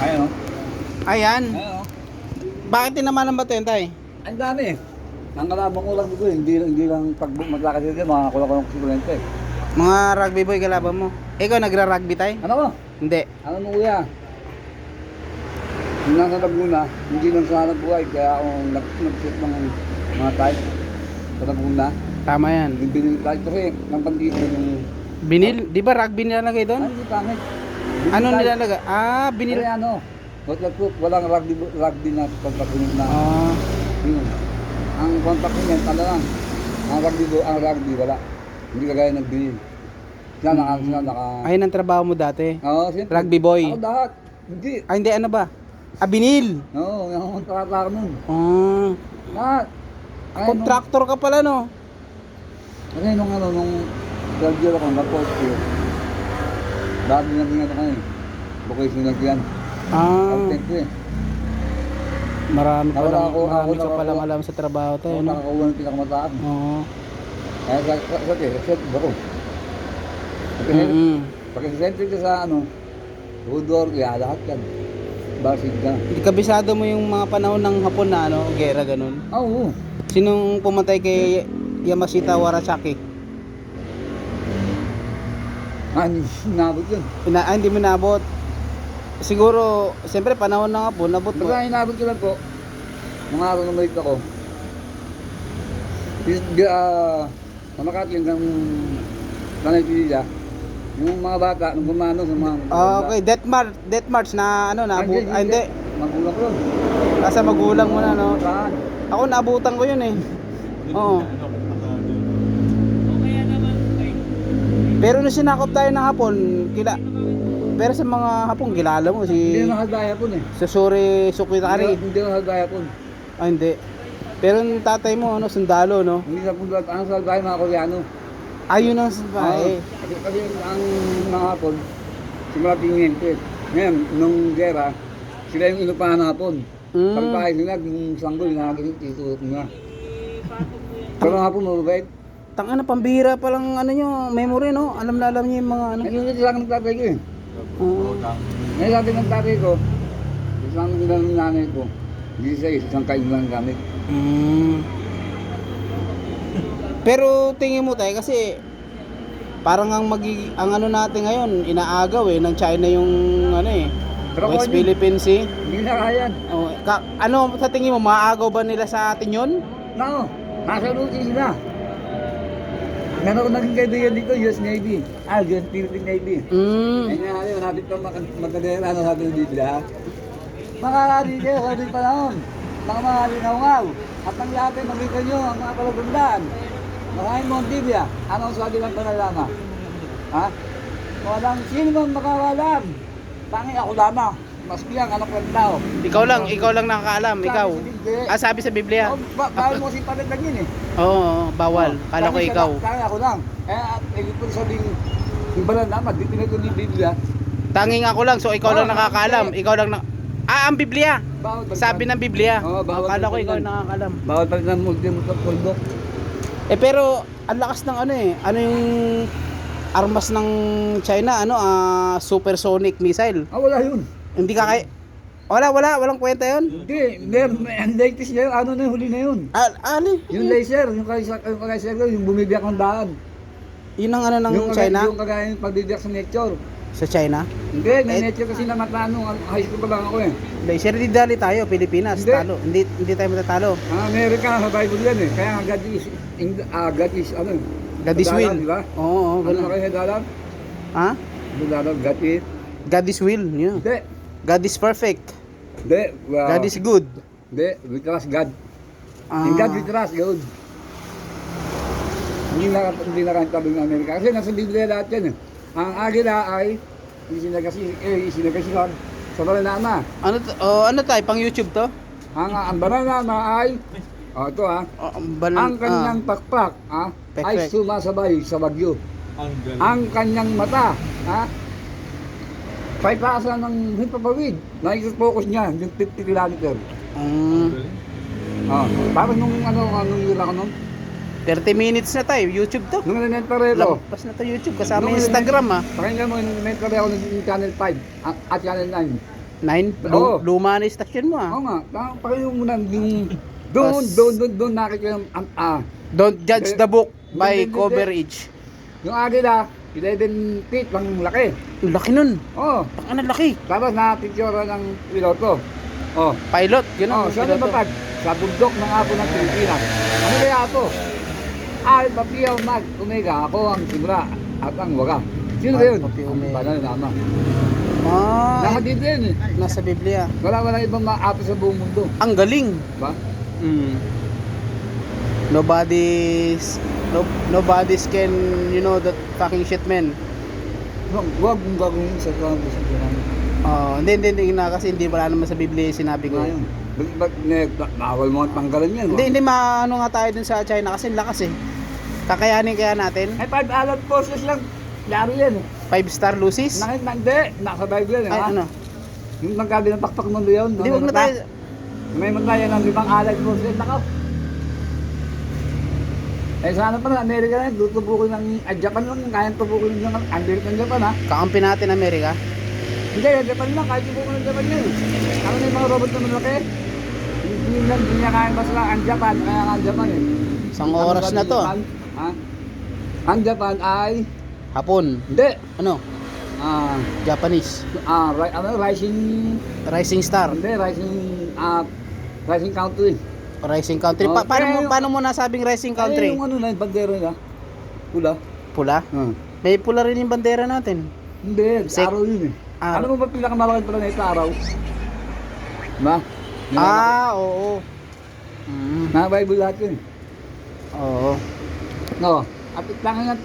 Ayan o. Ayan. Ayan o. Bakit tinamanan ba ito yun, tay? Ang dami. Ang kalabang ko lang dito, hindi lang pag maglakad dito, mga kulang-kulang kusulente. Mga rugby boy kalaban mo. Ikaw nagra-rugby, tay? Ano mo? Hindi. Ano mo kuya? Yung nasa Laguna, hindi lang sa hanap buhay, kaya ako nag-set ng mga type sa Laguna. Tama yan. Yung binili type kasi ng pandito yung... Binil? Di ba rugby nilalagay doon? Ano yung pangit? Ano nilalagay? Ah, binil. Binili ano? Walang rugby na pagpapunin na. Ah. Yun. Ang contact niyan, ano lang. Ang rugby wala. Hindi kagaya ng binili. Sila naka... Ayun ang trabaho mo dati. Oo, siyempre. Rugby boy. Ako lahat. Hindi. Ah, hindi ano ba? Ah, binil. Oo, yung kontrata ko nun. Ah. Lahat. Ay, Contractor ka pala, no? Kasi nung 12 year ako, na-post year. Dati na tingnan ako eh. Vocational yan. Ah. Content ko eh. Marami pa lang, Ako palang alam sa trabaho tayo, Ako no? nakakakuha ng pinakamataas. Oo. Kaya set ako. Pagka-centric ka sa Udor, kaya lahat yan. Basig ka. Hindi kabisado mo yung mga panahon ng Hapon na, gera ganun. Oo. Sinong pumatay kay Yamashita Warasaki? Inabot yun. Hindi mo nabot. Siguro, siyempre panahon ng Hapon, nabot mo. Basta inabot ko lang po. Nung araw na malik ako. Sa Makati hanggang Tanay Pilila. Yung mga bata, nung gumano sa mga... Okay, Death March na hindi. Magulang ko yun. Nasa magulang mo na, no? Saan? Ako naabutan ko yun eh. Oo. Pero nung sinakop tayo ng Hapon, pero sa mga Hapon, kilala mo Hindi si na halgaya po eh. Susuri Sukitari. Hindi na halgaya po. Ah, hindi. Pero yung tatay mo, sundalo, no? Hindi na po ang halgaya mga Koreano. Ayun ang sabay. Kasi ang mga Hapon, simula tingente. Ngayon, nung gera, sila yung inupahan ng Hapon. Pagpahay sila, yung sanggol, nakagalit, ituot nila. Pero ang Hapon, mababait. Tanga na, pambihira pa lang memory, no? Alam niyo yung mga Ngayon, hindi sa akin nagtatay ko eh. Oo. Ngayon, sabi ng tatay ko, isang nila ng nanay ko, hindi sa isang kain lang gamit. Pero tingin mo tayo kasi parang ang natin ngayon inaagaw ng China yung Pero West kung Philippine Sea. Hindi na kaya yan. Oh, sa tingin mo maaagaw ba nila sa atin yun? No, nasa luti sila. Meron ko naging kaibigan dito, US Navy. US Philippine Navy. Ay nga yun, natin ito magkadera na natin dito ha. Makakali kayo sa ating panahon. Mga lingaw-ngaw. At ang lahat ay makita nyo ang mga kalagundaan. Maraming Montibia. Anong sabi ng panalama? Ha? Walang sino man makawalam. Tangi ako lamang. Maski ang anak ng tao. Ikaw lang nakakaalam, ikaw. Sabi sa Biblia. Bawal mo si palitan yun eh. Oo, bawal. Kala ko ikaw. Tangi ako lang. At ito sabing yung panalama, di pinagod ni Biblia. Tanging ako lang, so ikaw lang nakakaalam. Ikaw lang ang Biblia. Sabi ng Biblia. Kala ko ikaw nakakaalam. Bawal palitan mo din mo puldok. Pero ang lakas ng ano yung armas ng China, supersonic missile. Wala yun. Hindi ka walang kwenta yun. Hindi, ang latest niya, na yung huli na yun. Ali? Yung laser, yung bumibiyak ng daan. Yun ang ng China? Yung kagaya yung pagbibiyak sa nature. Sa China? Hindi, may nature kasi namatano, high school pa lang ako eh. Laser, di dali tayo, Pilipinas, Hindi. talo. Hindi tayo matatalo. Amerika, sa Bible yan eh. Kaya God is God is will. Diba? Oo, Ano na kayo dalan? Ha? Dalan, God is? God is will. Yeah. Hindi. God is perfect. Hindi. God is good. Hindi, we trust God. In God we trust God. Hindi na tabi ng Amerika. Kasi nasa Biblia lahat yan eh. Ang agila ay isinagasihan sa bananama. Ano tayo, pang YouTube to? Ang bananama ay, ito ang kanyang pakpak ay sumasabay sa bagyo. Ang kanyang mata, paipasan ng hipapawid. Nakikipocus niya, yung 50 kilometer. Parang nung yun ako nun? 30 minutes na tayo, YouTube to. Nung nanentare ko. Lampas na to YouTube, kasama yung Instagram Pakinggan mo, nanentare ako ng Channel 5 at Channel 9. Oo. Luma na istasyon mo Oo ah. nga, pakinggan mo na yung doon nakikita yung Don't judge the book by Hindi. cover age. yung agila, 11 feet lang laki. Ang laki nun. Oh, Ang laki. tapos nakapicture ng piloto. Oh, Pilot, yun ang siya piloto. napapag sa bundok ng apo ng Pilipinas. Ano kaya ito? Alpha Phi Mag Omega, ako ang simula at ang waga. Sino ba yun? Alpha Phi Omega. Ang banal na ama. Ah, Nakadito yun eh. nasa Biblia. Wala ibang maapo sa buong mundo. Ang galing. Ba? Mm. Nobody's can, you know, that fucking shit, man. Huwag mong gagawin sa kampo sa Quran. Hindi na kasi hindi wala naman sa Biblia yung sinabi ko. Ngayon, bawal mo ang tanggalan yan. Hindi maano nga tayo dun sa China kasi lakas eh. Kakayanin kaya natin. Ay, 5 alert forces lang. Laro yan eh. 5-star Lucis. Hindi, nasa Bible yan. Ay, ha? ano? Yung nagkabi ng pakpak mundo yun. Hindi, wag na tayo. May mataya ng 5 alert forces. Nakaw. Eh, sana pa na, Amerika na, tutubukin ng Japan lang. Kaya tubukin ng American Japan ha. Kakampi natin Amerika. Hindi, Japan lang. Kahit tubukin ng Japan yun. Ano na yung mga robot na malaki? Hindi niya kaya mas lang ang Japan. Kaya nga ang Japan eh. Isang oras na to. Japan, ha? Ang Japan ay... Hapon. Hindi. Ano? Ah, Japanese. rising... Rising star. Hindi, rising country. Rising country. Oh, Paano mo nasabing rising country? Yung ano na, yung bandera na. Pula. Pula? May pula rin yung bandera natin. Hindi, araw yun eh. Araw. Ano mo ba pinakamalaki pala na ito araw? Ba? Oo. Na Bible lahat yun eh. Oo. No. At lang nga